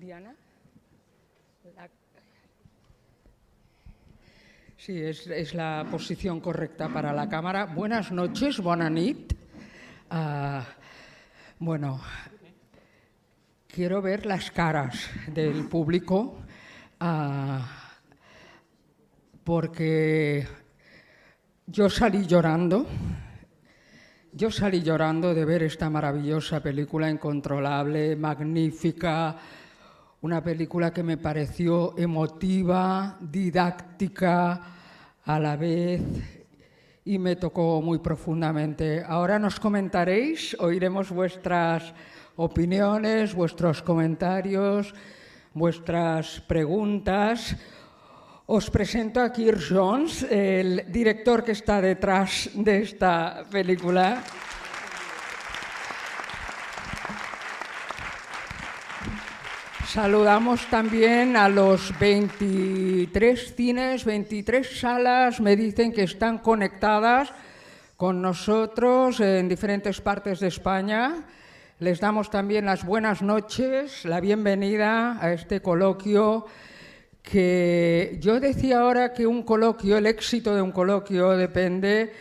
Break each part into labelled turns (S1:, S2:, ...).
S1: Diana. Sí, es la posición correcta para la cámara. Buenas noches, bona nit. Bueno, quiero ver las caras del público porque yo salí llorando de ver esta maravillosa película, incontrolable, magnífica, una película que me pareció emotiva, didáctica a la vez y me tocó muy profundamente. Ahora nos comentaréis, oiremos vuestras opiniones, vuestros comentarios, vuestras preguntas. Os presento a Kirk Jones, el director que está detrás de esta película. Saludamos también a los 23 cines, 23 salas, me dicen que están conectadas con nosotros en diferentes partes de España. Les damos también las buenas noches, la bienvenida a este coloquio, que yo decía ahora que un coloquio, el éxito de un coloquio depende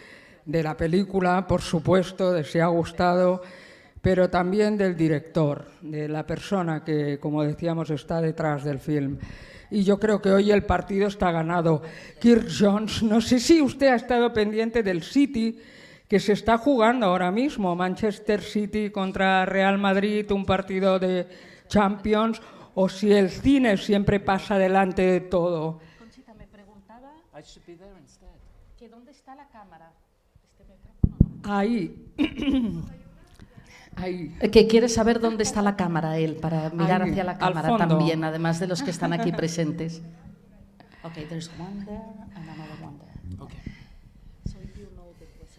S1: de la película, por supuesto, de si ha gustado, pero también del director, de la persona que, como decíamos, está detrás del film. Y yo creo que hoy el partido está ganado. Kirk Jones, no sé si usted ha estado pendiente del City, que se está jugando ahora mismo, Manchester City contra Real Madrid, un partido de Champions, o si el cine siempre pasa delante de todo.
S2: Conchita, me preguntaba que dónde está la cámara.
S1: Ahí. Ahí.
S2: Que quiere saber dónde está la cámara él, para mirar hacia la cámara también, además de los que están aquí presentes. Okay, there's one there and another one there.
S3: Okay.
S2: So you know there was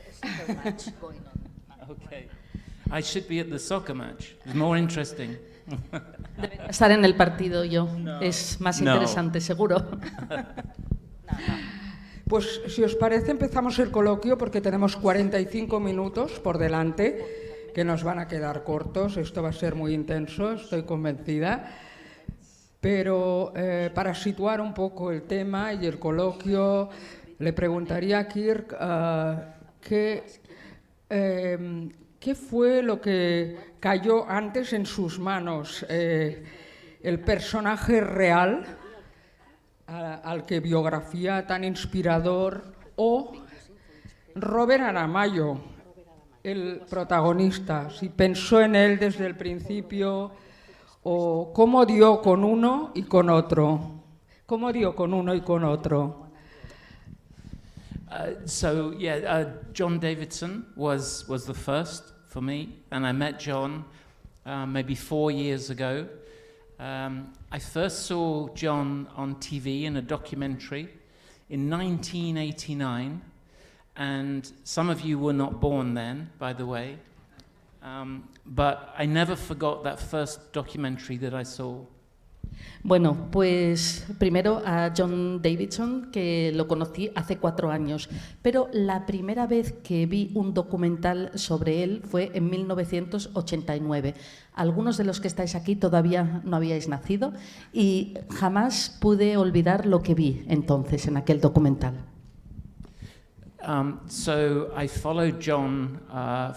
S2: a soccer match going on.
S3: Okay. I should be at the soccer match. It's more interesting.
S2: Debería estar en el partido yo. No. Es más interesante, seguro.
S1: Pues si os parece empezamos el coloquio porque tenemos 45 minutos por delante que nos van a quedar cortos. Esto va a ser muy intenso, estoy convencida. Pero para situar un poco el tema y el coloquio, le preguntaría a Kirk ¿qué fue lo que cayó antes en sus manos? ¿El personaje real al que biografía tan inspirador o Robert Aramayo, el protagonista? Si pensó en él desde el principio o cómo dio con uno y con otro. ¿Cómo dio con uno y con otro?
S3: John Davidson was the first for me, and I met John maybe 4 years ago. I first saw John on TV in a documentary in 1989, and some of you were not born then, by the way, but I never forgot that first documentary that I saw.
S2: Bueno, pues primero a John Davidson, que lo conocí hace 4 años, pero la primera vez que vi un documental sobre él fue en 1989. Algunos de los que estáis aquí todavía no habíais nacido y jamás pude olvidar lo que vi entonces en aquel documental.
S3: So I followed John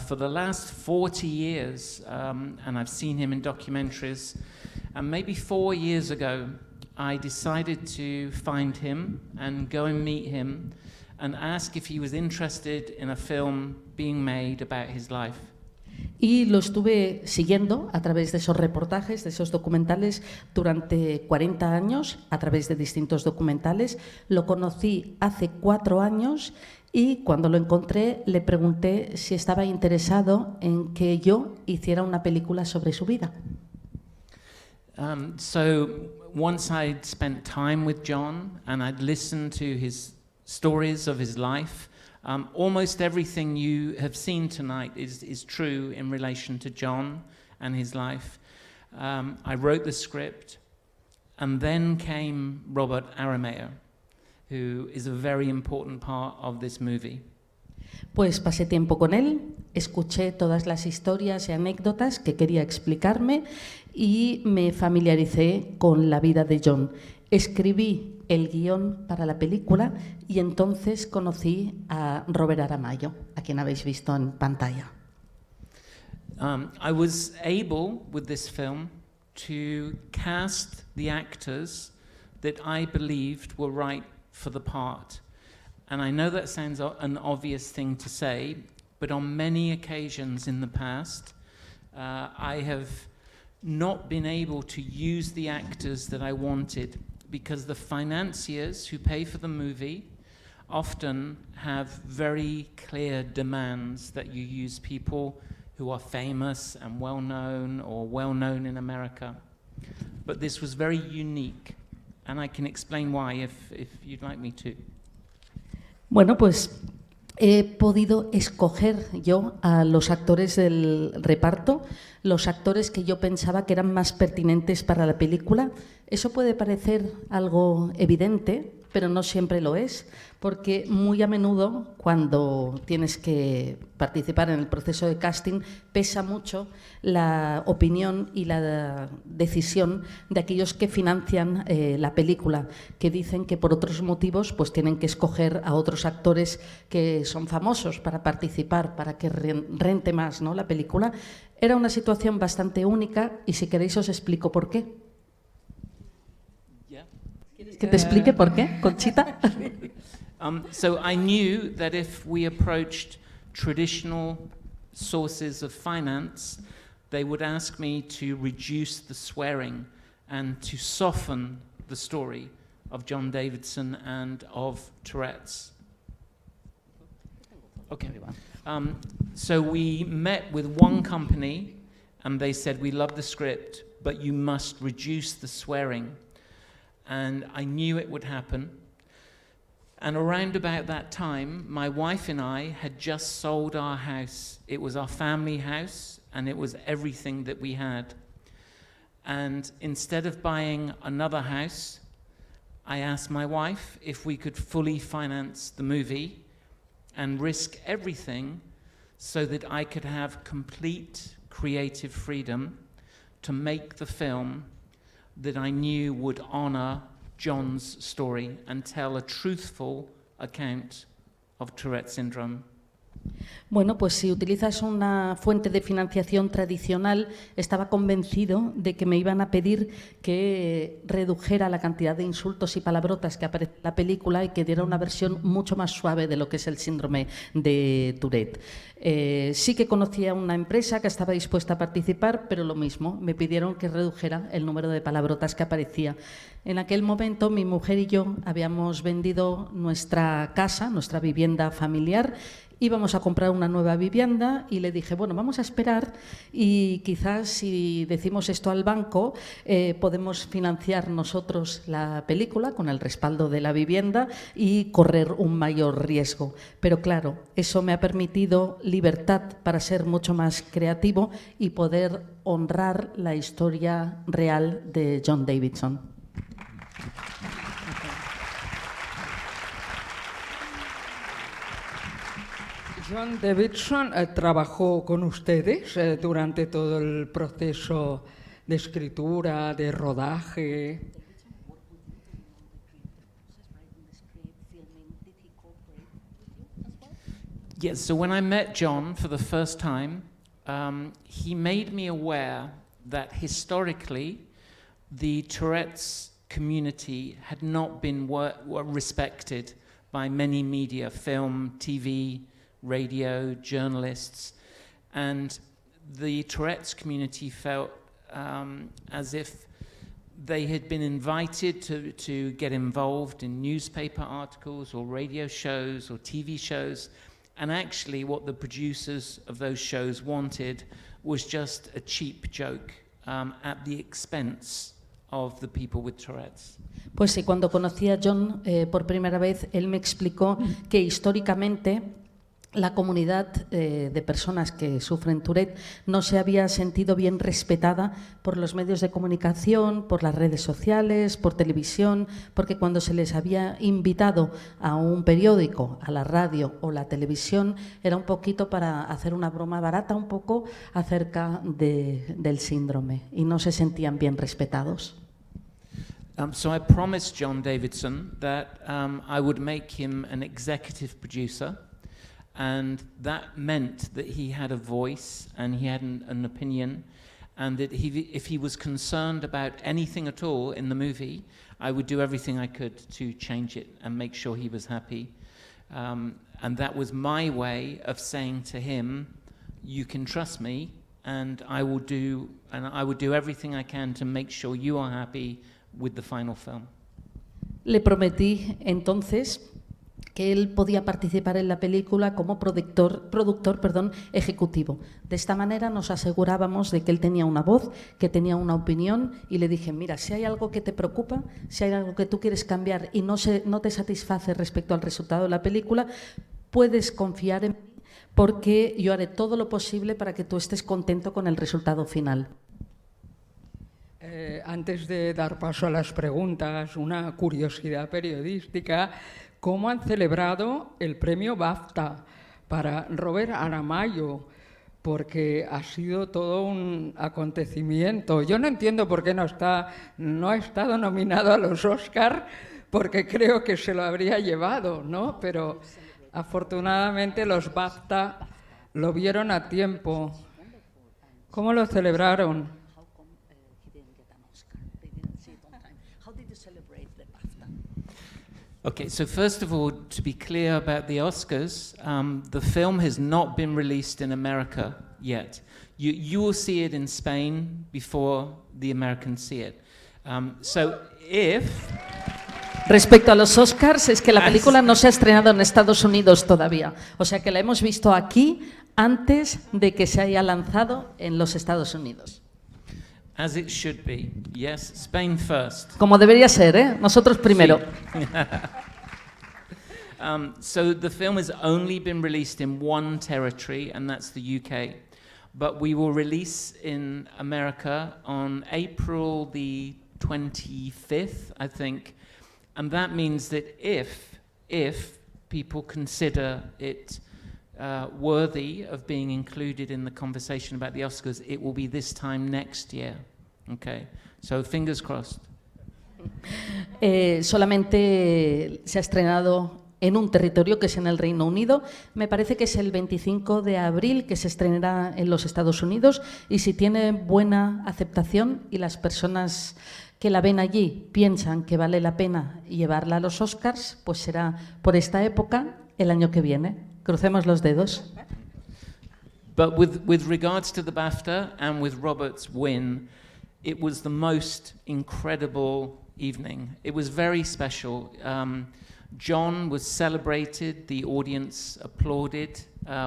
S3: for the last 40 years, and I've seen him in documentaries. And maybe 4 years ago, I decided to find him and go and meet him and ask if he was interested in a film being made about his life.
S2: Y lo estuve siguiendo a través de esos reportajes, de esos documentales, durante 40 años, a través de distintos documentales. Lo conocí hace 4 años y cuando lo encontré le pregunté si estaba interesado en que yo hiciera una película sobre su vida.
S3: So once I'd spent time with John and I'd listened to his stories of his life, almost everything you have seen tonight is true in relation to John and his life. I wrote the script, and then came Robert Aramayo, who is a very important part of this movie.
S2: Pues pasé tiempo con él, escuché todas las historias y anécdotas que quería explicarme y me familiaricé con la vida de John. Escribí el guión para la película y entonces conocí a Robert Aramayo, a quien habéis visto en pantalla.
S3: I was able, with this film, to cast the actors that I believed were right for the part. And I know that sounds an obvious thing to say, but on many occasions in the past, I have not been able to use the actors that I wanted because the financiers who pay for the movie often have very clear demands that you use people who are famous and well-known or well-known in America. But this was very unique, and I can explain why if you'd like me to.
S2: Bueno, pues he podido escoger yo a los actores del reparto, los actores que yo pensaba que eran más pertinentes para la película. Eso puede parecer algo evidente, pero no siempre lo es, porque muy a menudo cuando tienes que participar en el proceso de casting pesa mucho la opinión y la decisión de aquellos que financian la película, que dicen que por otros motivos pues tienen que escoger a otros actores que son famosos para participar, para que rente más, ¿no?, la película. Era una situación bastante única y si queréis os explico por qué. ¿Quieres que te explique por qué, Conchita?
S3: So I knew that if we approached traditional sources of finance, they would ask me to reduce the swearing and to soften the story of John Davidson and of Tourette's. Okay. So we met with one company and they said, we love the script, but you must reduce the swearing. And I knew it would happen. And around about that time, my wife and I had just sold our house. It was our family house, and it was everything that we had. And instead of buying another house, I asked my wife if we could fully finance the movie and risk everything so that I could have complete creative freedom to make the film that I knew would honor John's story and tell a truthful account of Tourette syndrome.
S2: Bueno, pues si utilizas una fuente de financiación tradicional, estaba convencido de que me iban a pedir que redujera la cantidad de insultos y palabrotas que aparece en la película y que diera una versión mucho más suave de lo que es el síndrome de Tourette. Sí que conocía una empresa que estaba dispuesta a participar, pero lo mismo, me pidieron que redujera el número de palabrotas que aparecía. En aquel momento mi mujer y yo habíamos vendido nuestra casa, nuestra vivienda familiar. Íbamos a comprar una nueva vivienda y le dije, bueno, vamos a esperar y quizás si decimos esto al banco podemos financiar nosotros la película con el respaldo de la vivienda y correr un mayor riesgo. Pero claro, eso me ha permitido libertad para ser mucho más creativo y poder honrar la historia real de John Davidson.
S1: John Davidson trabajó con ustedes durante todo el proceso de escritura, de rodaje.
S3: Yes, so when I met John for the first time, he made me aware that historically the Tourette's community had not been respected by many media, film, TV, radio, journalists, and the Tourette's community felt as if they had been invited to get involved in newspaper articles or radio shows or TV shows, and actually what the producers of those shows wanted was just a cheap joke at the expense of the people with Tourette's.
S2: Pues sí, cuando conocí a John por primera vez, él me explicó que históricamente la comunidad de personas que sufren Tourette no se había sentido bien respetada por los medios de comunicación, por las redes sociales, por televisión, porque cuando se les había invitado a un periódico, a la radio o la televisión, era un poquito para hacer una broma barata un poco acerca del síndrome y no se sentían bien respetados.
S3: So I promised John Davidson that I would make him an executive producer. And that meant that he had a voice and he had an opinion, and that if he was concerned about anything at all in the movie, I would do everything I could to change it and make sure he was happy. And that was my way of saying to him, you can trust me, and I would do everything I can to make sure you are happy with the final film.
S2: Le prometí entonces que él podía participar en la película como productor ejecutivo. De esta manera nos asegurábamos de que él tenía una voz, que tenía una opinión, y le dije, mira, si hay algo que te preocupa, si hay algo que tú quieres cambiar y no te satisface respecto al resultado de la película, puedes confiar en mí porque yo haré todo lo posible para que tú estés contento con el resultado final.
S1: Antes de dar paso a las preguntas, una curiosidad periodística. ¿Cómo han celebrado el premio BAFTA para Robert Aramayo? Porque ha sido todo un acontecimiento. Yo no entiendo por qué no ha estado nominado a los Oscar, porque creo que se lo habría llevado, ¿no? Pero afortunadamente los BAFTA lo vieron a tiempo. ¿Cómo lo celebraron?
S3: Okay, so first of all, to be clear about the Oscars, the film has not been released in America yet. You will see it in Spain before the Americans see it. So if...
S2: Respecto a los Oscars, es que la película no se ha estrenado en Estados Unidos todavía. O sea que la hemos visto aquí antes de que se haya lanzado en los Estados Unidos.
S3: As it should be. Yes, Spain first.
S2: Como debería ser, ¿eh? Nosotros primero.
S3: Sí. So the film has only been released in one territory, and that's the UK. But we will release in America on April the 25th, I think. And that means that if people consider it worthy of being included in the conversation about the Oscars, it will be this time next year. Okay, so fingers crossed.
S2: Solamente se ha estrenado en un territorio que es en el Reino Unido. Me parece que es el 25 de abril que se estrenará en los Estados Unidos, y si tiene buena aceptación y las personas que la ven allí piensan que vale la pena llevarla a los Oscars, pues será por esta época el año que viene. Crucemos los dedos.
S3: But with regards to the BAFTA and with Robert's win, it was the most incredible evening. It was very special. John was celebrated. The audience applauded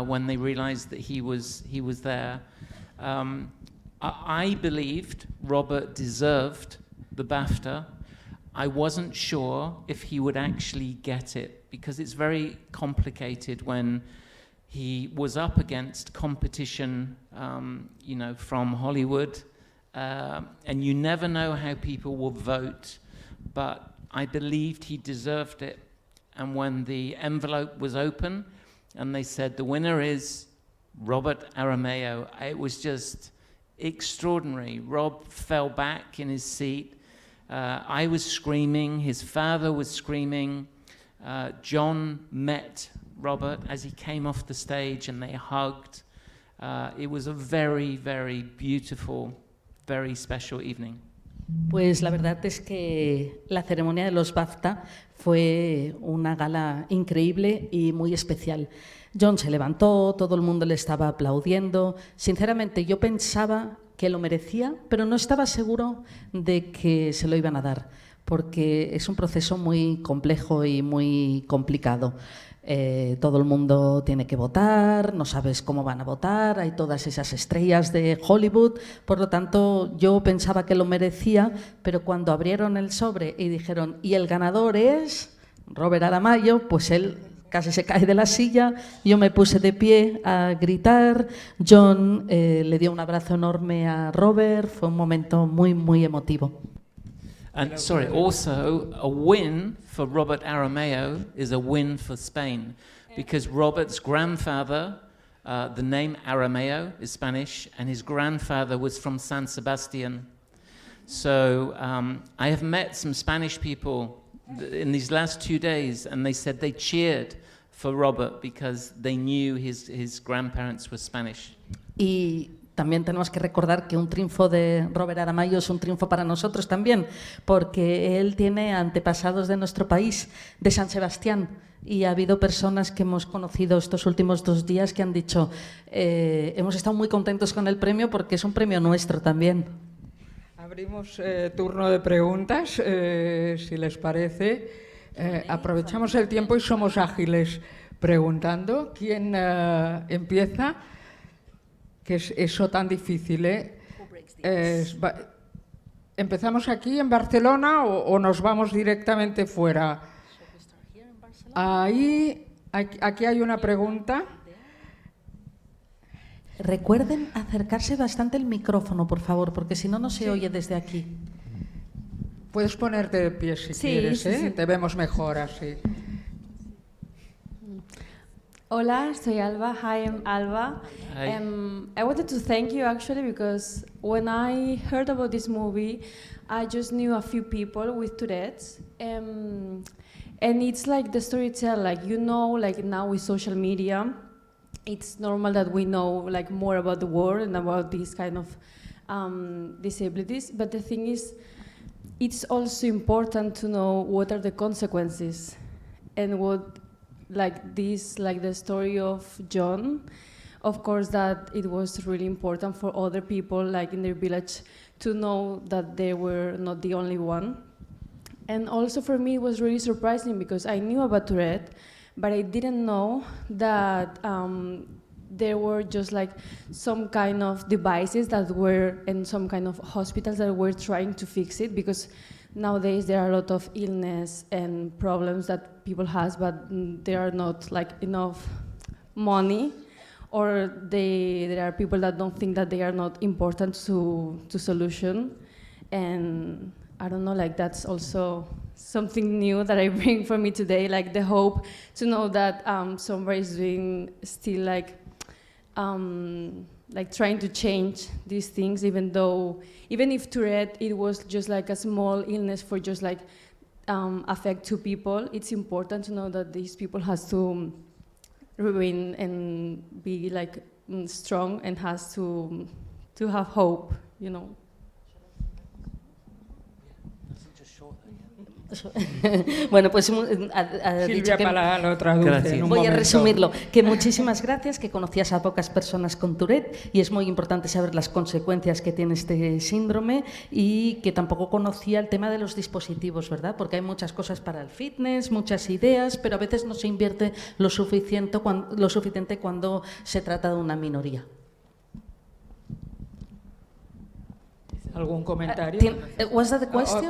S3: when they realized that he was there. I believed Robert deserved the BAFTA. I wasn't sure if he would actually get it, because it's very complicated when he was up against competition, from Hollywood, and you never know how people will vote, but I believed he deserved it. And when the envelope was open and they said the winner is Robert Aramayo, it was just extraordinary. Rob fell back in his seat. I was screaming, his father was screaming. John met Robert as he came off the stage and they hugged. It was a very, very beautiful, very special evening.
S2: Pues la verdad es que la ceremonia de los BAFTA fue una gala increíble y muy especial. John se levantó, todo el mundo le estaba aplaudiendo. Sinceramente, yo pensaba que lo merecía, pero no estaba seguro de que se lo iban a dar, porque es un proceso muy complejo y muy complicado. Todo el mundo tiene que votar, no sabes cómo van a votar, hay todas esas estrellas de Hollywood, por lo tanto yo pensaba que lo merecía, pero cuando abrieron el sobre y dijeron, y el ganador es Robert Aramayo, pues él casi se cae de la silla, yo me puse de pie a gritar, John le dio un abrazo enorme a Robert, fue un momento muy, muy emotivo.
S3: And sorry, also a win for Robert Arameo is a win for Spain, because Robert's grandfather, the name Arameo is Spanish, and his grandfather was from San Sebastian. So I have met some Spanish people in these last 2 days, and they said they cheered for Robert because they knew his grandparents were Spanish.
S2: Y también tenemos que recordar que un triunfo de Robert Aramayo es un triunfo para nosotros también, porque él tiene antepasados de nuestro país, de San Sebastián, y ha habido personas que hemos conocido estos últimos 2 días que han dicho hemos estado muy contentos con el premio porque es un premio nuestro también.
S1: Abrimos turno de preguntas, si les parece. Aprovechamos el tiempo y somos ágiles preguntando. ¿Quién empieza? Que es eso tan difícil, ¿Empezamos aquí en Barcelona o nos vamos directamente fuera? Aquí hay una pregunta.
S2: Recuerden acercarse bastante el micrófono, por favor, porque si no, no se oye desde aquí.
S1: Puedes ponerte de pie si quieres, ¿eh? Sí. Te vemos mejor así.
S4: Hola, soy Alba. Hi, I'm Alba.
S3: Hi.
S4: I wanted to thank you actually because when I heard about this movie, I just knew a few people with Tourette's. And it's like the storyteller, like like now with social media, it's normal that we know like more about the world and about these kind of disabilities. But the thing is, it's also important to know what are the consequences and what like the story of John. Of course, that it was really important for other people like in their village to know that they were not the only one. And also for me, it was really surprising because I knew about Tourette, but I didn't know that there were just like some kind of devices that were in some kind of hospitals that were trying to fix it, because nowadays there are a lot of illness and problems that people has, but there are not like enough money, or there are people that don't think that they are not important to solution. And I don't know, like that's also something new that I bring for me today, like the hope to know that somebody is doing still like trying to change these things, even if Tourette, it was just like a small illness for just like affect 2 people, it's important to know that these people has to remain and be like strong and has to have hope, you know.
S2: Bueno, pues
S1: Silvia Palá lo traduce en un
S2: voy
S1: momento.
S2: a resumirlo, que muchísimas gracias, que conocías a pocas personas con Tourette y es muy importante saber las consecuencias que tiene este síndrome, y que tampoco conocía el tema de los dispositivos, ¿verdad? Porque hay muchas cosas para el fitness, muchas ideas, pero a veces no se invierte lo suficiente cuando se trata de una minoría.
S1: ¿Algún comentario?
S2: Was that the question?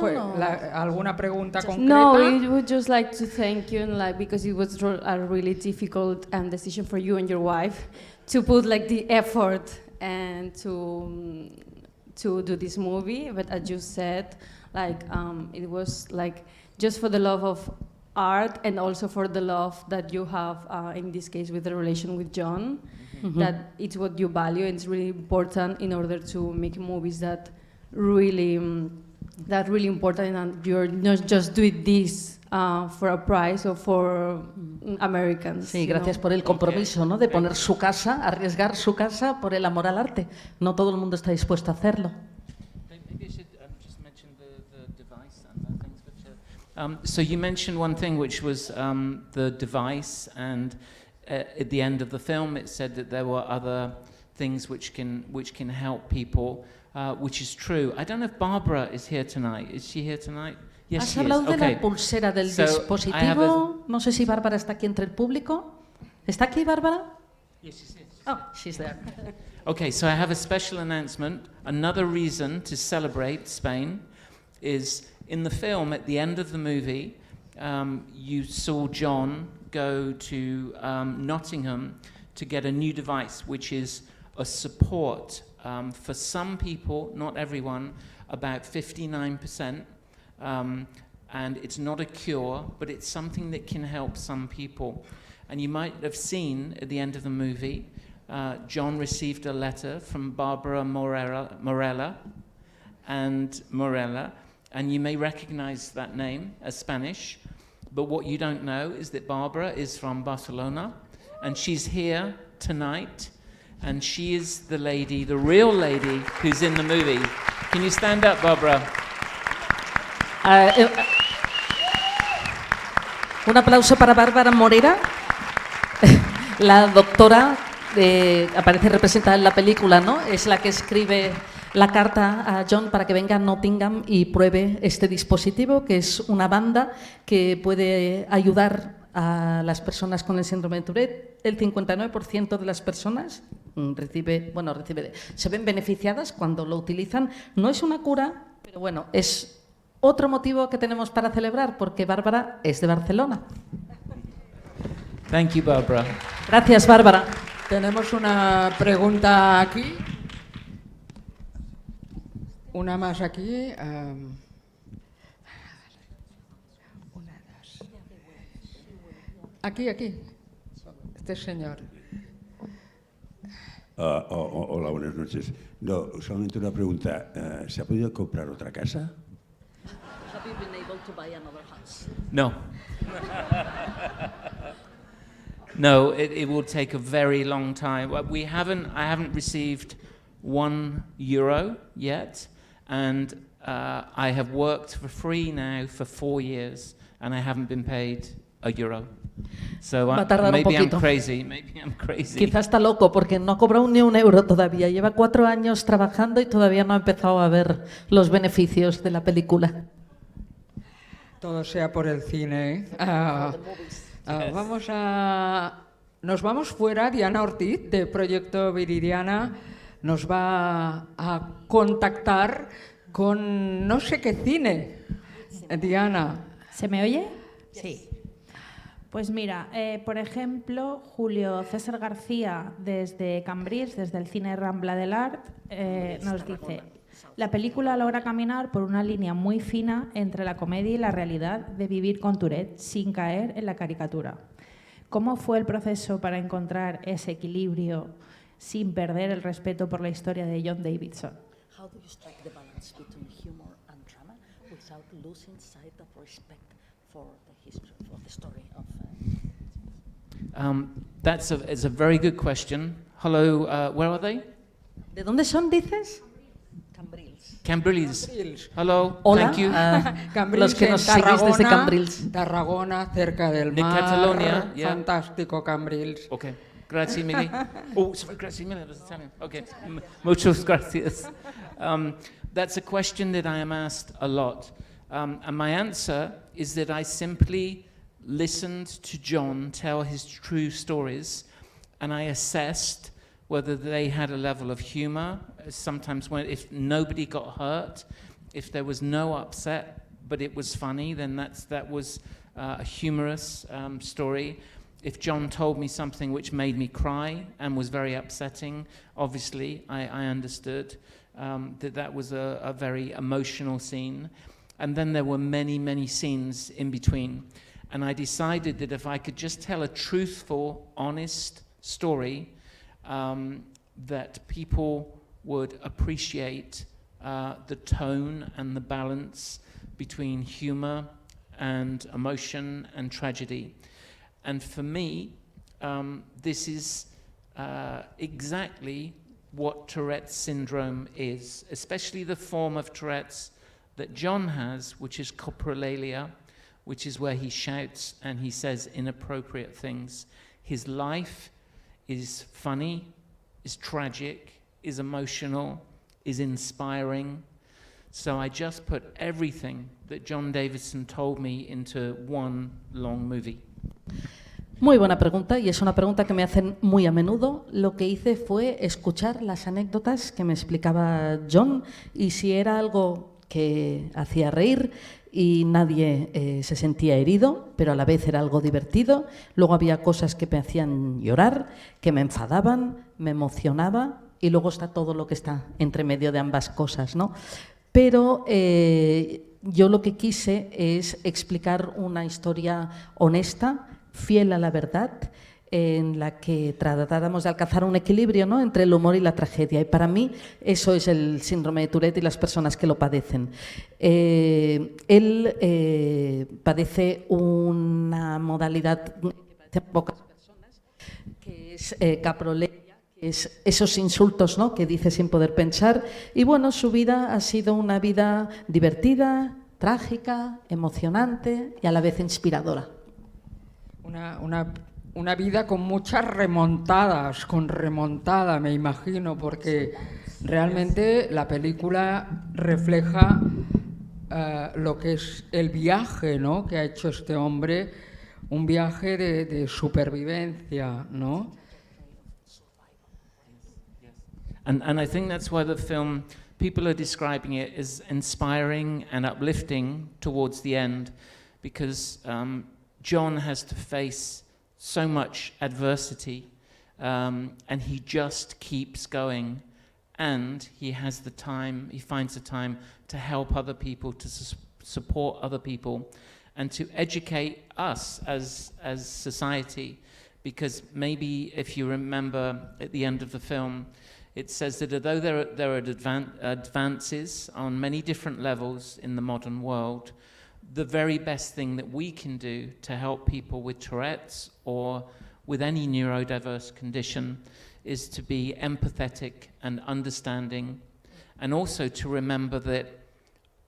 S1: ¿Alguna pregunta concreta?
S4: No, we would just like to thank you, and like because it was a really difficult decision for you and your wife to put like the effort and to do this movie. But as you said, like it was like just for the love of art and also for the love that you have in this case with the relation with John. Mm-hmm. That it's what you value, and it's really important in order to make movies that really important, and you're not just doing this for a prize or for Americans.
S2: Sí, gracias por el compromiso, ¿no? De poner su casa, arriesgar su casa por el amor al arte. No todo el mundo está dispuesto a hacerlo.
S3: Maybe I should just mention the device and things. But, so you mentioned one thing, which was the device, and at the end of the film, it said that there were other things which can help people. Which is true. I don't know if Barbara is here tonight. Is she here tonight? Yes,
S2: Has hablado de la pulsera del dispositivo. No sé si Bárbara está aquí entre el público. ¿Está aquí, Bárbara?
S3: Yes, she's here.
S2: Oh, she's there.
S3: Okay, so I have a special announcement. Another reason to celebrate Spain is in the film, at the end of the movie, you saw John go to Nottingham to get a new device, which is a support for some people, not everyone, about 59%. And it's not a cure, but it's something that can help some people. And you might have seen at the end of the movie, John received a letter from Barbara Morella, and you may recognize that name as Spanish, but what you don't know is that Barbara is from Barcelona, and she's here tonight, and she is the lady, the real lady, who's in the movie. Can you stand up, Barbara?
S2: Un aplauso para Bárbara Morera, la doctora, aparece representada en la película, ¿no? Es la que escribe la carta a John para que venga a Nottingham y pruebe este dispositivo, que es una banda que puede ayudar a las personas con el síndrome de Tourette. El 59% de las personas se ven beneficiadas cuando lo utilizan. No es una cura, pero bueno, es otro motivo que tenemos para celebrar, porque Bárbara es de Barcelona.
S3: Thank you, Barbara.
S2: Gracias, Bárbara.
S1: Tenemos una pregunta aquí. Una más aquí. Aquí. Este señor.
S5: Hola, buenas noches. No, solamente una pregunta. ¿Se ha podido comprar otra casa?
S2: Have you been able to buy another house?
S3: No. No, it will take a very long time. I haven't received €1 yet, and I have worked for free now for 4 years, and I haven't been paid €1. So
S2: Va a tardar
S3: maybe
S2: un
S3: I'm
S2: poquito.
S3: crazy.
S2: Quizás está loco porque no ha cobrado ni €1 todavía. Lleva 4 años trabajando y todavía no ha empezado a ver los beneficios de la película.
S1: Todo sea por el cine. Nos vamos fuera. Diana Ortiz, de Proyecto Viridiana, nos va a contactar con no sé qué cine. Diana.
S6: ¿Se me oye? Sí. Pues mira, por ejemplo, Julio César García, desde Cambrils, desde el cine Rambla del Art, nos dice: la película logra caminar por una línea muy fina entre la comedia y la realidad de vivir con Tourette sin caer en la caricatura. ¿Cómo fue el proceso para encontrar ese equilibrio sin perder el respeto por la historia de John Davidson?
S2: How do you strike the balance between humor and drama without losing sight of respect for the history, for the story of?
S3: It's a very good question. Hello, where are they?
S2: ¿De dónde son, dices?
S3: Cambrils. Hello,
S2: Hola,
S3: thank you.
S1: Cambrils,
S2: los que nos seguís desde Cambrils.
S1: Tarragona, cerca del
S3: De
S1: mar.
S3: Catalonia, yeah.
S1: Fantástico, Cambrils.
S3: Okay. Grazie mille. Oh, sorry, grazie mille. Was Italian. Okay. Muchas gracias. That's a question that I am asked a lot. And my answer is that I simply listened to John tell his true stories, and I assessed whether they had a level of humor. Sometimes if nobody got hurt, if there was no upset, but it was funny, then that was a humorous story. If John told me something which made me cry and was very upsetting, obviously I understood that was a very emotional scene. And then there were many, many scenes in between. And I decided that if I could just tell a truthful, honest story, that people would appreciate the tone and the balance between humor and emotion and tragedy. And for me, this is exactly what Tourette's syndrome is, especially the form of Tourette's that John has, which is coprolalia, which is where he shouts and he says inappropriate things. His life is funny, is tragic, is emotional, is inspiring. So I just put everything that John Davidson told me into one long movie.
S2: Muy buena pregunta, y es una pregunta que me hacen muy a menudo. Lo que hice fue escuchar las anécdotas que me explicaba John, y si era algo que hacía reír y nadie se sentía herido, pero a la vez era algo divertido. Luego había cosas que me hacían llorar, que me enfadaban, me emocionaba, y luego está todo lo que está entre medio de ambas cosas, ¿no? Pero yo lo que quise es explicar una historia honesta, fiel a la verdad, en la que tratáramos de alcanzar un equilibrio, ¿no?, entre el humor y la tragedia. Y para mí eso es el síndrome de Tourette y las personas que lo padecen. Él padece una modalidad que parece a pocas personas, que es caprolegia, que es esos insultos, ¿no?, que dice sin poder pensar. Y bueno, su vida ha sido una vida divertida, trágica, emocionante y a la vez inspiradora.
S1: Una vida con muchas remontadas, con remontada, me imagino, porque realmente la película refleja lo que es el viaje, ¿no?, que ha hecho este hombre, un viaje de supervivencia, ¿no?
S3: And I think that's why the film, people are describing it as inspiring and uplifting towards the end, because John has to face so much adversity, and he just keeps going, and he has the time, he finds the time to help other people, to support other people, and to educate us as society, because maybe if you remember at the end of the film, it says that although there are advances on many different levels in the modern world, the very best thing that we can do to help people with Tourette's or with any neurodiverse condition is to be empathetic and understanding, and also to remember that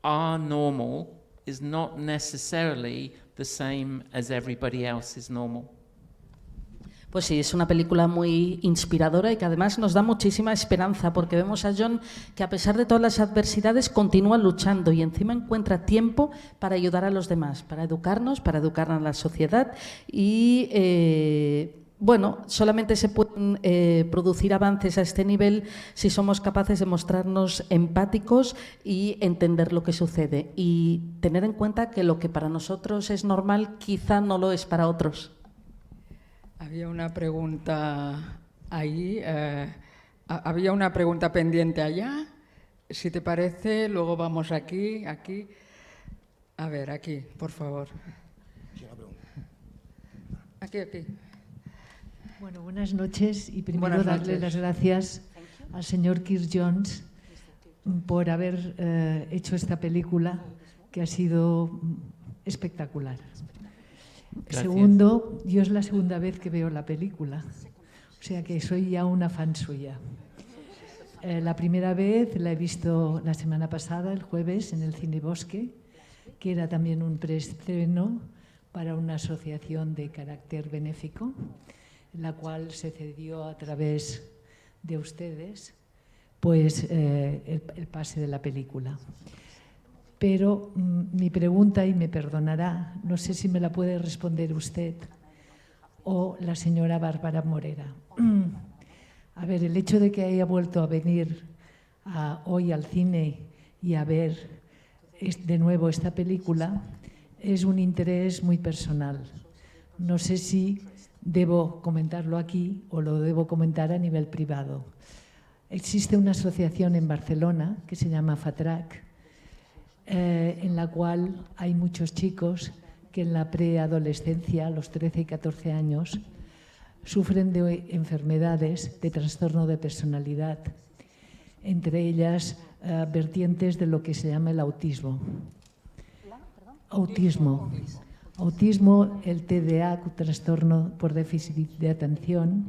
S3: our normal is not necessarily the same as everybody else's normal.
S2: Pues sí, es una película muy inspiradora y que además nos da muchísima esperanza, porque vemos a John que a pesar de todas las adversidades continúa luchando y encima encuentra tiempo para ayudar a los demás, para educarnos, para educar a la sociedad y bueno, solamente se pueden producir avances a este nivel si somos capaces de mostrarnos empáticos y entender lo que sucede y tener en cuenta que lo que para nosotros es normal quizá no lo es para otros.
S1: Había una pregunta ahí, había una pregunta pendiente allá. Si te parece, luego vamos aquí. A ver, aquí, por favor. Aquí.
S7: Bueno, buenas noches y primero darle las gracias al señor Kirk Jones por haber hecho esta película que ha sido espectacular. Gracias. Segundo, yo es la segunda vez que veo la película, o sea que soy ya una fan suya. La primera vez la he visto la semana pasada, el jueves, en el Cine Bosque, que era también un preestreno para una asociación de carácter benéfico, la cual se cedió a través de ustedes, pues el pase de la película. Pero mi pregunta, y me perdonará, no sé si me la puede responder usted o la señora Bárbara Morera. A ver, el hecho de que haya vuelto a venir hoy al cine y a ver de nuevo esta película es un interés muy personal. No sé si debo comentarlo aquí o lo debo comentar a nivel privado. Existe una asociación en Barcelona que se llama FATRAC, en la cual hay muchos chicos que en la preadolescencia, a los 13 y 14 años, sufren de enfermedades de trastorno de personalidad, entre ellas vertientes de lo que se llama el autismo. Autismo, el TDA, trastorno por déficit de atención,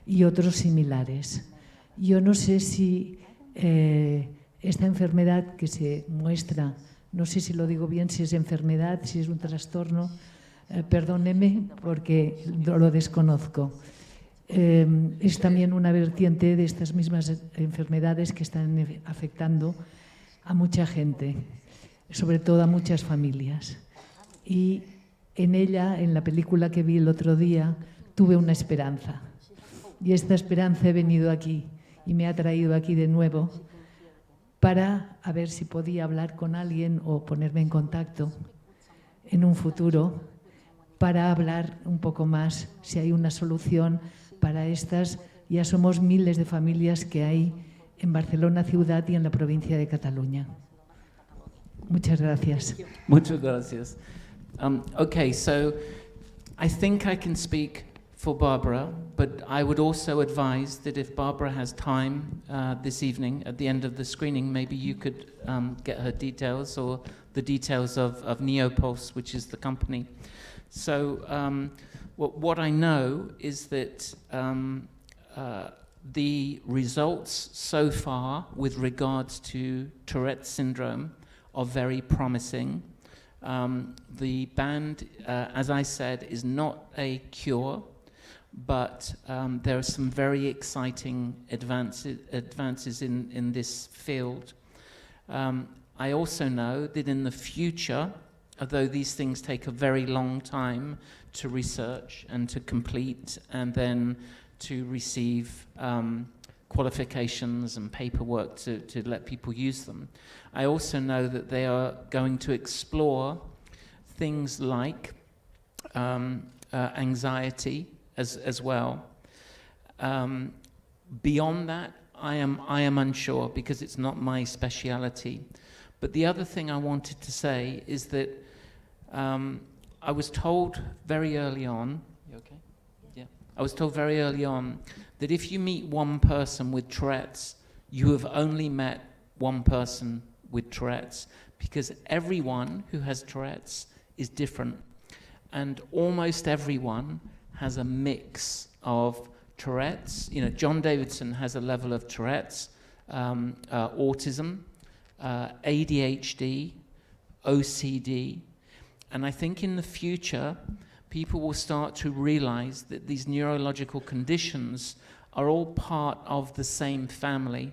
S7: y otros similares. Yo no sé si esta enfermedad que se muestra, no sé si lo digo bien, si es enfermedad, si es un trastorno, perdóneme porque lo desconozco. Es también una vertiente de estas mismas enfermedades que están afectando a mucha gente, sobre todo a muchas familias. Y en ella, en la película que vi el otro día, tuve una esperanza. Y esta esperanza he venido aquí y me ha traído aquí de nuevo, para a ver si podía hablar con alguien o ponerme en contacto en un futuro para hablar un poco más si hay una solución para estas. Ya somos miles de familias que hay en Barcelona ciudad y en la provincia de Cataluña. Muchas gracias.
S3: Muchas gracias. Okay, so I think I can speak for Barbara, but I would also advise that if Barbara has time this evening at the end of the screening, maybe you could get her details or the details of Neopulse, which is the company. So what I know is that the results so far with regards to Tourette's syndrome are very promising. The band, as I said, is not a cure, but there are some very exciting advances in this field. I also know that in the future, although these things take a very long time to research and to complete and then to receive qualifications and paperwork to let people use them, I also know that they are going to explore things like anxiety as well. Beyond that, I am unsure because it's not my speciality. But the other thing I wanted to say is that I was told very early on, you okay? Yeah. I was told very early on that if you meet one person with Tourette's, you have only met one person with Tourette's, because everyone who has Tourette's is different. And almost everyone has a mix of Tourette's. You know, John Davidson has a level of Tourette's, autism, ADHD, OCD. And I think in the future, people will start to realize that these neurological conditions are all part of the same family.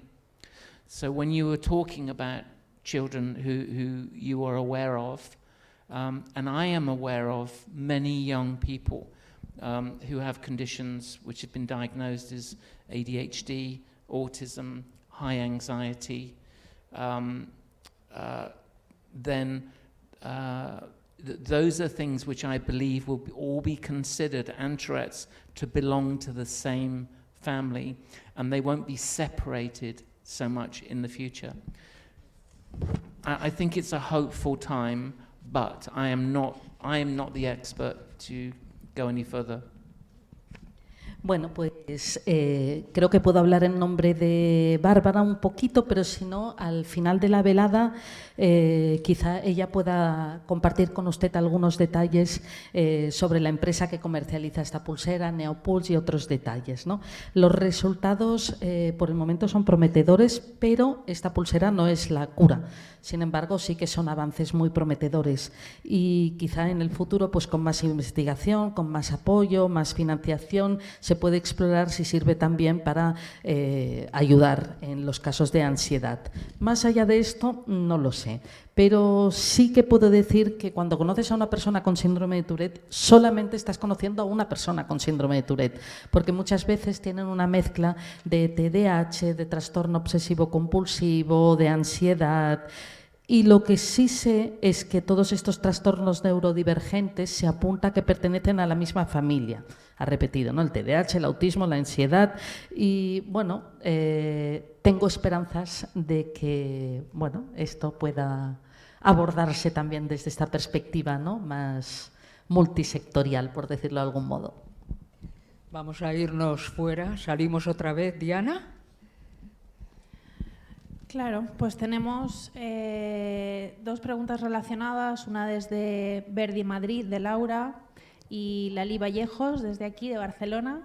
S3: So when you were talking about children who you are aware of, and I am aware of many young people who have conditions which have been diagnosed as ADHD, autism, high anxiety, those are things which I believe will all be considered, and Tourette's, to belong to the same family, and they won't be separated so much in the future. I think it's a hopeful time, but I am not the expert to go any further.
S2: Bueno, pues creo que puedo hablar en nombre de Bárbara un poquito, pero si no, al final de la velada quizá ella pueda compartir con usted algunos detalles sobre la empresa que comercializa esta pulsera, Neopulse, y otros detalles, ¿no? Los resultados por el momento son prometedores, pero esta pulsera no es la cura. Sin embargo, sí que son avances muy prometedores y quizá en el futuro, pues con más investigación, con más apoyo, más financiación, se puede explorar si sirve también para ayudar en los casos de ansiedad. Más allá de esto, no lo sé, pero sí que puedo decir que cuando conoces a una persona con síndrome de Tourette, solamente estás conociendo a una persona con síndrome de Tourette, porque muchas veces tienen una mezcla de TDAH, de trastorno obsesivo-compulsivo, de ansiedad. Y lo que sí sé es que todos estos trastornos neurodivergentes se apunta que pertenecen a la misma familia. Ha repetido, ¿no? El TDAH, el autismo, la ansiedad. Y bueno, tengo esperanzas de que esto pueda abordarse también desde esta perspectiva, ¿no? Más multisectorial, por decirlo de algún modo.
S1: Vamos a irnos fuera. Salimos otra vez, Diana.
S6: Claro, pues tenemos dos preguntas relacionadas, una desde Verdi Madrid, de Laura, y Lali Vallejos, desde aquí, de Barcelona,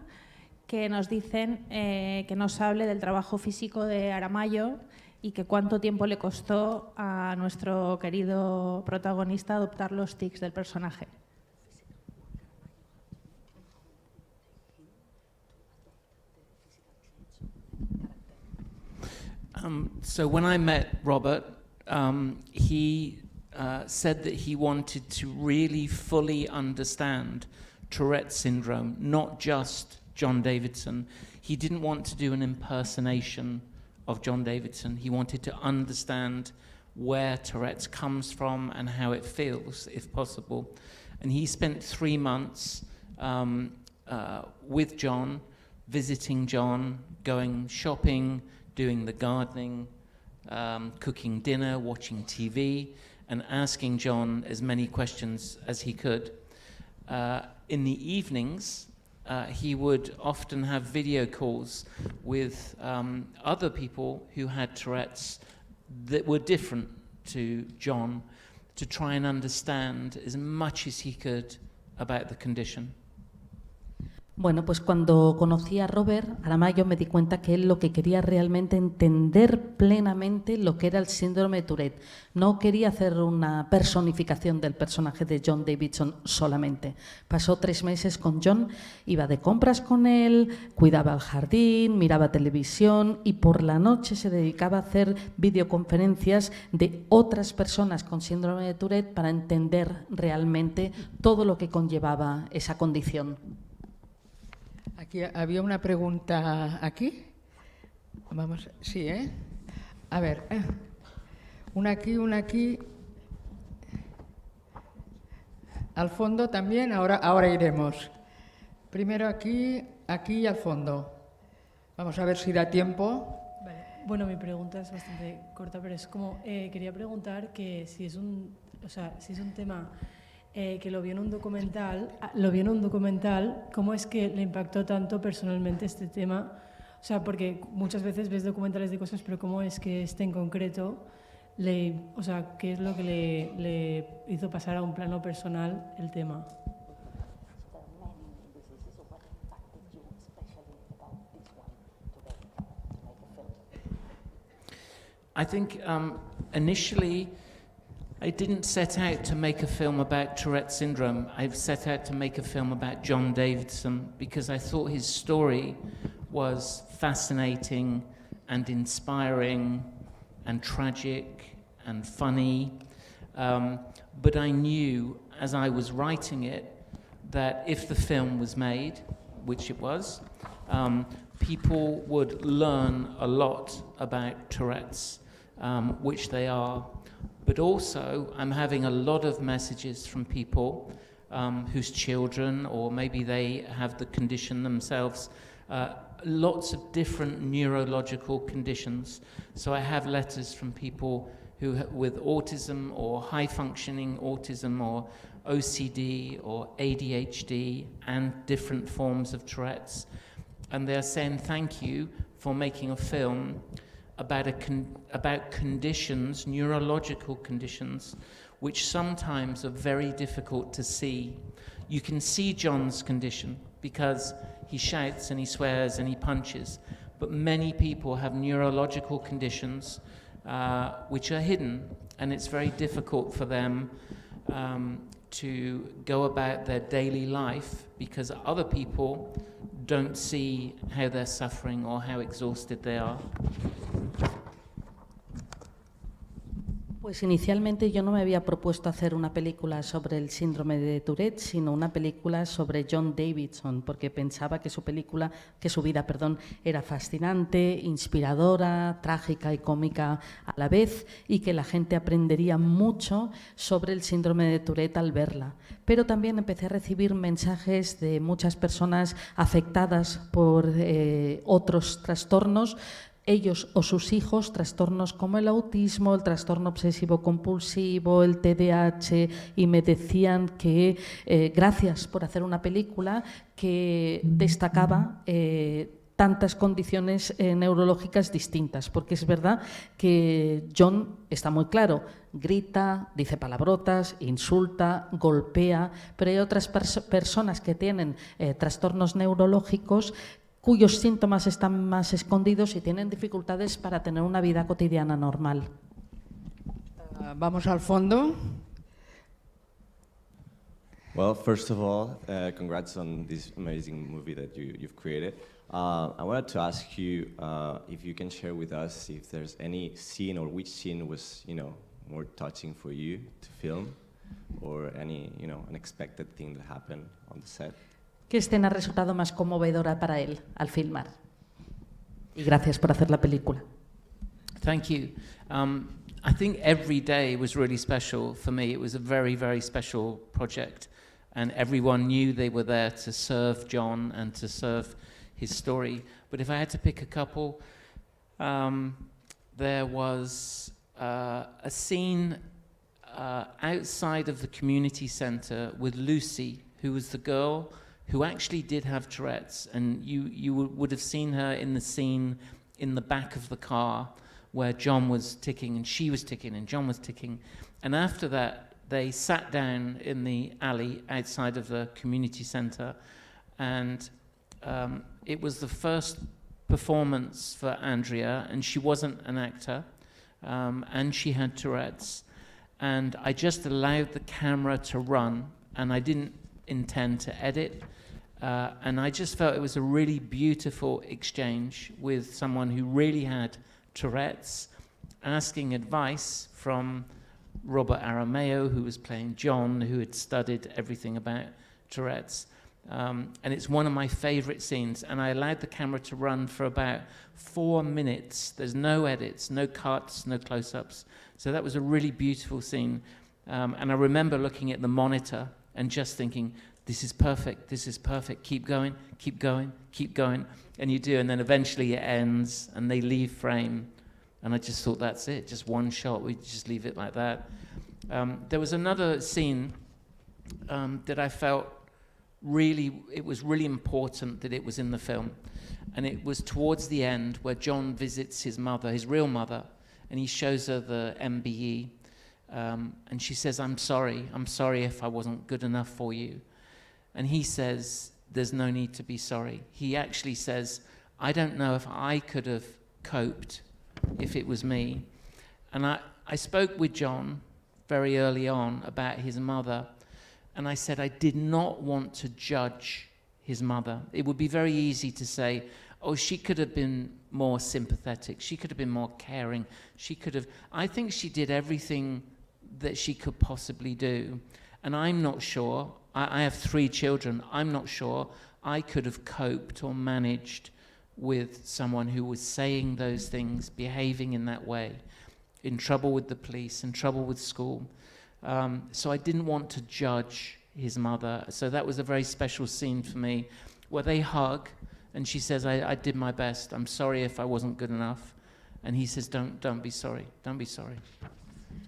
S6: que nos dicen que nos hable del trabajo físico de Aramayo y que cuánto tiempo le costó a nuestro querido protagonista adoptar los tics del personaje.
S3: So when I met Robert, he said that he wanted to really fully understand Tourette's syndrome, not just John Davidson. He didn't want to do an impersonation of John Davidson. He wanted to understand where Tourette's comes from and how it feels, if possible. And he spent 3 months with John, visiting John, going shopping, doing the gardening, cooking dinner, watching TV, and asking John as many questions as he could. In the evenings, he would often have video calls with other people who had Tourette's that were different to John, to try and understand as much as he could about the condition.
S2: Bueno, pues cuando conocí a Robert Aramayo me di cuenta que él lo que quería realmente entender plenamente lo que era el síndrome de Tourette. No quería hacer una personificación del personaje de John Davidson solamente. Pasó 3 meses con John, iba de compras con él, cuidaba el jardín, miraba televisión y por la noche se dedicaba a hacer videoconferencias de otras personas con síndrome de Tourette para entender realmente todo lo que conllevaba esa condición.
S1: Aquí había una pregunta aquí. Vamos, sí, ¿eh? A ver, una aquí. Al fondo también, ahora iremos. Primero aquí y al fondo. Vamos a ver si da tiempo.
S8: Vale. Bueno, mi pregunta es bastante corta, pero es como, quería preguntar que si es un tema que lo vio en un documental, ¿cómo es que le impactó tanto personalmente este tema? O sea, porque muchas veces ves documentales de cosas, pero ¿cómo es que este en concreto, qué es lo que le hizo pasar a un plano personal el tema?
S3: I think initially I didn't set out to make a film about Tourette syndrome. I've set out to make a film about John Davidson because I thought his story was fascinating and inspiring and tragic and funny. But I knew as I was writing it that if the film was made, which it was, people would learn a lot about Tourette's, which they are. But also, I'm having a lot of messages from people whose children, or maybe they have the condition themselves, lots of different neurological conditions. So I have letters from people with autism or high-functioning autism or OCD or ADHD and different forms of Tourette's. And they're saying thank you for making a film about conditions, neurological conditions, which sometimes are very difficult to see. You can see John's condition because he shouts and he swears and he punches, but many people have neurological conditions which are hidden, and it's very difficult for them to go about their daily life because other people don't see how they're suffering or how exhausted they are.
S2: Pues inicialmente yo no me había propuesto hacer una película sobre el síndrome de Tourette, sino una película sobre John Davidson, porque pensaba que su vida, era fascinante, inspiradora, trágica y cómica a la vez, y que la gente aprendería mucho sobre el síndrome de Tourette al verla. Pero también empecé a recibir mensajes de muchas personas afectadas por otros trastornos, ellos o sus hijos, trastornos como el autismo, el trastorno obsesivo-compulsivo, el TDAH, y me decían que gracias por hacer una película que destacaba tantas condiciones neurológicas distintas, porque es verdad que John está muy claro, grita, dice palabrotas, insulta, golpea, pero hay otras personas que tienen trastornos neurológicos cuyos síntomas están más escondidos y tienen dificultades para tener una vida cotidiana normal.
S1: Vamos al fondo.
S9: Well, first of all, congrats on this amazing movie that you've created. I wanted to ask you if you can share with us if there's any scene or which scene was, more touching for you to film, or any, unexpected thing that happened on the set.
S2: ¿Qué escena ha resultado más conmovedora para él al filmar? Y gracias por hacer la película.
S3: Thank you. I think every day was really special for me. It was a very, very special project, and everyone knew they were there to serve John and to serve his story. But if I had to pick a couple, there was a scene outside of the community centre with Lucy, who was the girl who actually did have Tourette's, and you would have seen her in the scene in the back of the car where John was ticking and she was ticking and John was ticking. And after that, they sat down in the alley outside of the community centre, and it was the first performance for Andrea, and she wasn't an actor, and she had Tourette's. And I just allowed the camera to run, and I didn't intend to edit. And I just felt it was a really beautiful exchange with someone who really had Tourette's, asking advice from Robert Arameo, who was playing John, who had studied everything about Tourette's. And it's one of my favorite scenes, and I allowed the camera to run for about 4 minutes. There's no edits, no cuts, no close-ups. So that was a really beautiful scene. And I remember looking at the monitor and just thinking, this is perfect, keep going, keep going, keep going. And you do, and then eventually it ends, and they leave frame. And I just thought, that's it, just one shot, we just leave it like that. There was another scene that I felt it was really important that it was in the film. And it was towards the end where John visits his mother, his real mother, and he shows her the MBE. And she says, I'm sorry if I wasn't good enough for you. And he says, there's no need to be sorry. He actually says, I don't know if I could have coped if it was me. And I spoke with John very early on about his mother, and I said I did not want to judge his mother. It would be very easy to say, oh, she could have been more sympathetic, she could have been more caring, I think she did everything that she could possibly do. And I'm not sure, I have 3 children, I'm not sure I could have coped or managed with someone who was saying those things, behaving in that way, in trouble with the police, in trouble with school. So I didn't want to judge his mother. So that was a very special scene for me, where they hug, and she says, I did my best. I'm sorry if I wasn't good enough. And he says, don't be sorry. Don't be sorry.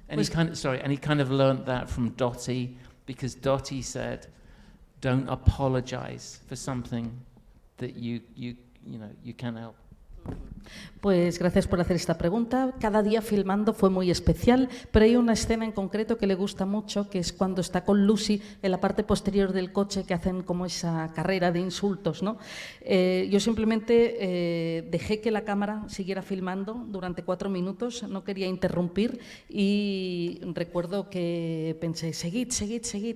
S3: And he kind of learned that from Dottie, because Dottie said, don't apologize for something that you can't help.
S2: Pues gracias por hacer esta pregunta. Cada día filmando fue muy especial, pero hay una escena en concreto que le gusta mucho, que es cuando está con Lucy en la parte posterior del coche, que hacen como esa carrera de insultos, ¿no? Yo simplemente dejé que la cámara siguiera filmando durante 4 minutos, no quería interrumpir, y recuerdo que pensé, seguid,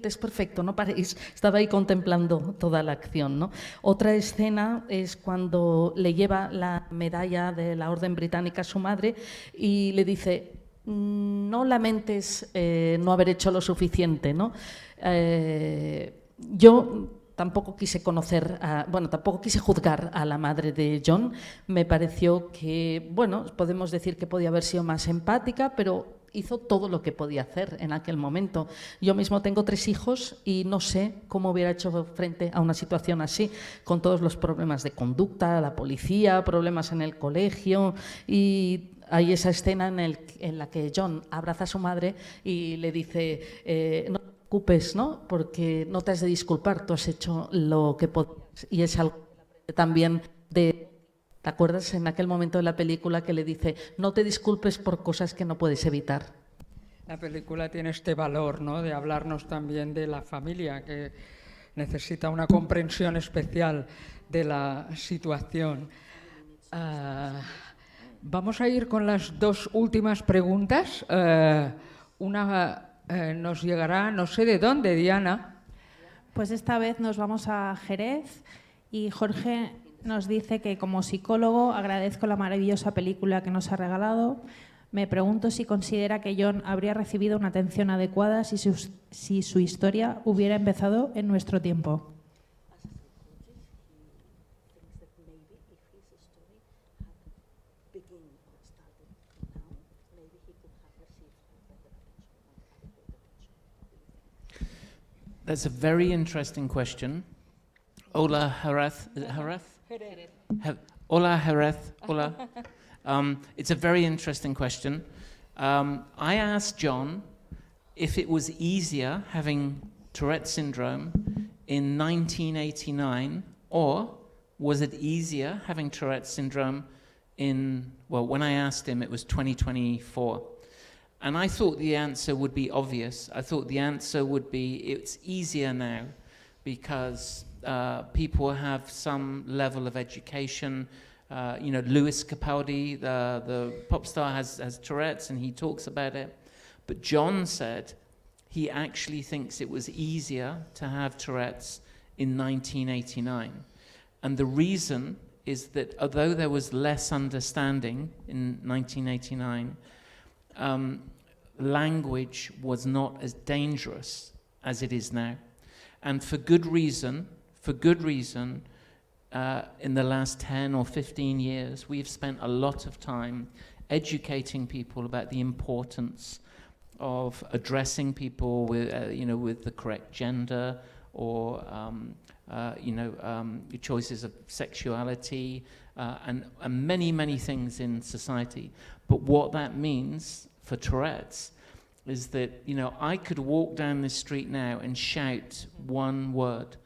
S2: es perfecto, no paréis. Estaba ahí contemplando toda la acción, ¿no? Otra escena es cuando le lleva la medalla de la Orden Británica a su madre y le dice, no lamentes no haber hecho lo suficiente, ¿no? Yo tampoco quise tampoco quise juzgar a la madre de John. Me pareció que, podemos decir que podía haber sido más empática, pero hizo todo lo que podía hacer en aquel momento. Yo mismo tengo 3 hijos y no sé cómo hubiera hecho frente a una situación así, con todos los problemas de conducta, la policía, problemas en el colegio, y hay esa escena en la que John abraza a su madre y le dice, no te preocupes, ¿no? Porque no te has de disculpar, tú has hecho lo que podías. Y es algo también ¿te acuerdas en aquel momento de la película que le dice, no te disculpes por cosas que no puedes evitar?
S1: La película tiene este valor, ¿no?, de hablarnos también de la familia, que necesita una comprensión especial de la situación. Vamos a ir con las 2 últimas preguntas. Una nos llegará, no sé de dónde, Diana.
S6: Pues esta vez nos vamos a Jerez y Jorge nos dice que como psicólogo agradezco la maravillosa película que nos ha regalado. Me pregunto si considera que John habría recibido una atención adecuada si su historia hubiera empezado en nuestro tiempo.
S3: That's a very interesting question. Hola, Jerez. Is it Jerez? Hola, Jerez. Hola. It's a very interesting question. I asked John if it was easier having Tourette syndrome in 1989, or was it easier having Tourette syndrome when I asked him, it was 2024. And I thought the answer would be obvious. I thought the answer would be it's easier now because people have some level of education. Lewis Capaldi, the pop star, has Tourette's and he talks about it. But John said he actually thinks it was easier to have Tourette's in 1989. And the reason is that although there was less understanding in 1989, language was not as dangerous as it is now. And for good reason, in the last 10 or 15 years, we've spent a lot of time educating people about the importance of addressing people with the correct gender or choices of sexuality and many, many things in society. But what that means for Tourette's is that, I could walk down the street now and shout one word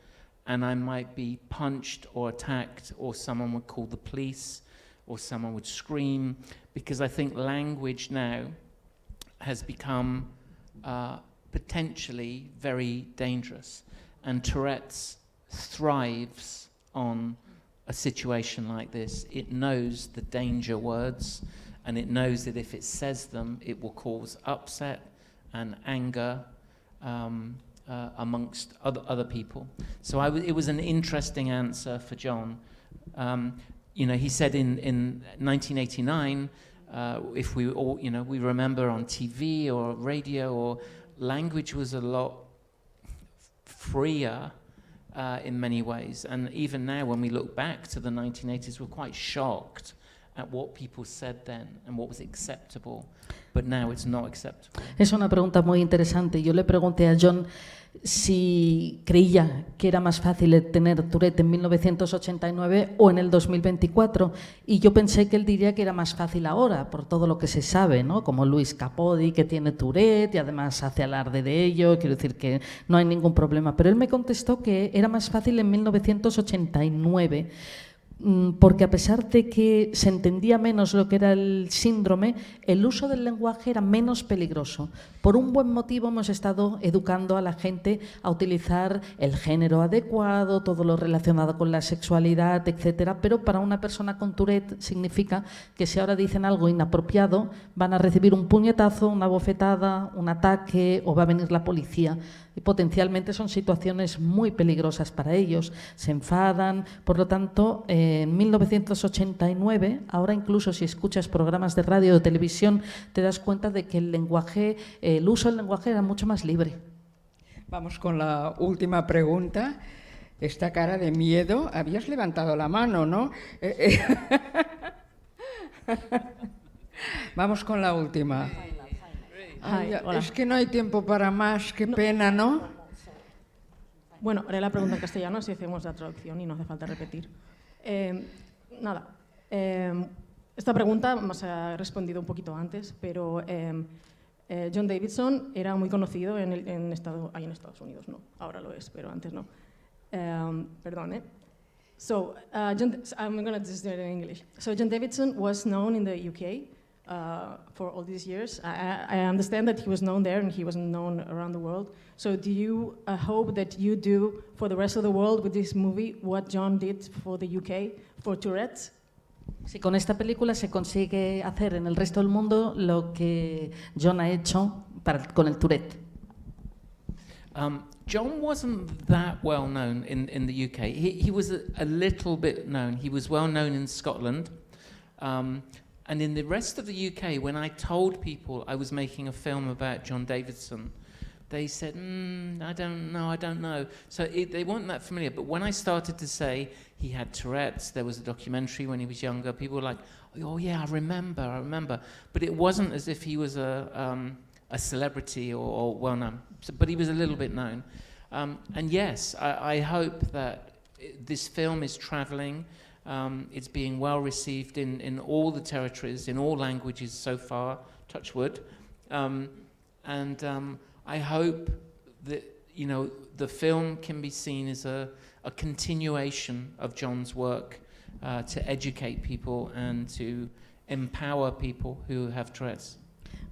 S3: and I might be punched or attacked, or someone would call the police, or someone would scream, because I think language now has become potentially very dangerous. And Tourette's thrives on a situation like this. It knows the danger words, and it knows that if it says them, it will cause upset and anger amongst other people. So it was an interesting answer for John. He said in 1989, if we all, we remember on TV or radio, or language was a lot freer in many ways. And even now, when we look back to the 1980s, we're quite shocked at what people said then and what was acceptable, but now it's not acceptable.
S2: Es una pregunta muy interesante. Yo le pregunté a John si creía que era más fácil tener Tourette en 1989 o en el 2024, y yo pensé que él diría que era más fácil ahora por todo lo que se sabe, ¿no? Como Lewis Capaldi, que tiene Tourette y además hace alarde de ello, quiero decir que no hay ningún problema, pero él me contestó que era más fácil en 1989, porque a pesar de que se entendía menos lo que era el síndrome, el uso del lenguaje era menos peligroso. Por un buen motivo hemos estado educando a la gente a utilizar el género adecuado, todo lo relacionado con la sexualidad, etcétera, pero para una persona con Tourette significa que si ahora dicen algo inapropiado, van a recibir un puñetazo, una bofetada, un ataque, o va a venir la policía. Y potencialmente son situaciones muy peligrosas para ellos, se enfadan. Por lo tanto, en 1989, ahora incluso si escuchas programas de radio o televisión, te das cuenta de que el uso del lenguaje era mucho más libre.
S1: Vamos con la última pregunta. Esta cara de miedo, habías levantado la mano, ¿no? Vamos con la última. Ay, es que no hay tiempo para más, qué pena, ¿no?
S10: Bueno, haré la pregunta en castellano si hacemos la traducción y no hace falta repetir. Esta pregunta me ha respondido un poquito antes, pero John Davidson era muy conocido en Estados Unidos, no, ahora lo es, pero antes no. Perdón, So, I'm going to just do it in English. So, John Davidson was known in the UK for all these years. I understand that he was known there and he wasn't known around the world. So do you hope that you do for the rest of the world with this movie what John did for the UK, for Tourette's?
S2: Si con esta película se consigue hacer en el resto del mundo lo que John ha hecho con el Tourette.
S3: John wasn't that well known in the UK. He was a little bit known. He was well known in Scotland. And in the rest of the UK, when I told people I was making a film about John Davidson, they said, I don't know. So they weren't that familiar. But when I started to say he had Tourette's, there was a documentary when he was younger, people were like, oh yeah, I remember. But it wasn't as if he was a celebrity or well known. So, but he was a little bit known. And yes, I hope that this film is traveling. It's being well received in all the territories, in all languages so far, touch wood. And I hope that, you know, the film can be seen as a continuation of John's work to educate people and to empower people who have Tourette's.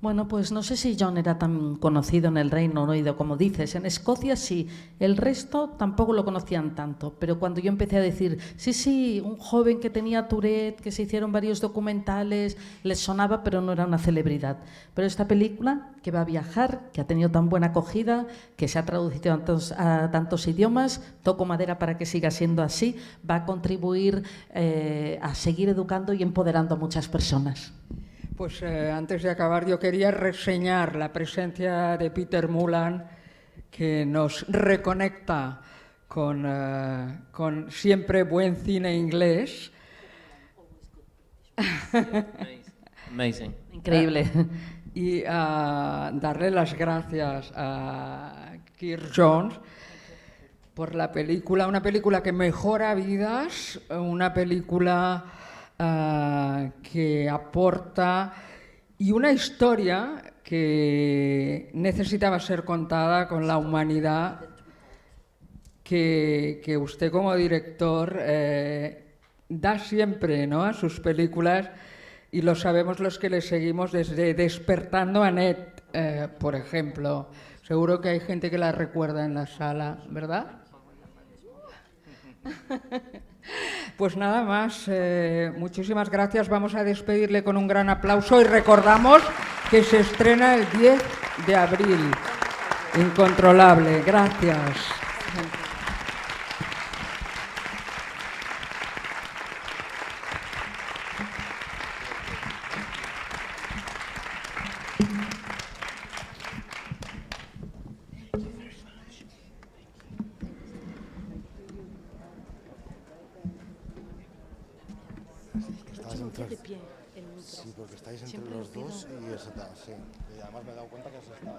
S2: Bueno, pues no sé si John era tan conocido en el Reino Unido como dices. En Escocia sí, el resto tampoco lo conocían tanto. Pero cuando yo empecé a decir, sí, un joven que tenía Tourette, que se hicieron varios documentales, les sonaba, pero no era una celebridad. Pero esta película, que va a viajar, que ha tenido tan buena acogida, que se ha traducido a tantos idiomas, toco madera para que siga siendo así, va a contribuir a seguir educando y empoderando a muchas personas.
S1: Pues antes de acabar yo quería reseñar la presencia de Peter Mullan, que nos reconecta con siempre buen cine inglés.
S3: Amazing.
S2: Increíble.
S1: Y darle las gracias a Kirk Jones por la película, una película que mejora vidas, una película que aporta y una historia que necesitaba ser contada con la humanidad que usted como director da siempre, ¿no?, a sus películas, y lo sabemos los que le seguimos desde Despertando a Ned, por ejemplo. Seguro que hay gente que la recuerda en la sala, ¿verdad? Pues nada más, muchísimas gracias. Vamos a despedirle con un gran aplauso y recordamos que se estrena el 10 de abril. Incontrolable. Gracias.
S11: Sí, porque estáis entre los dos y eso, sí. Y además me he dado cuenta que se está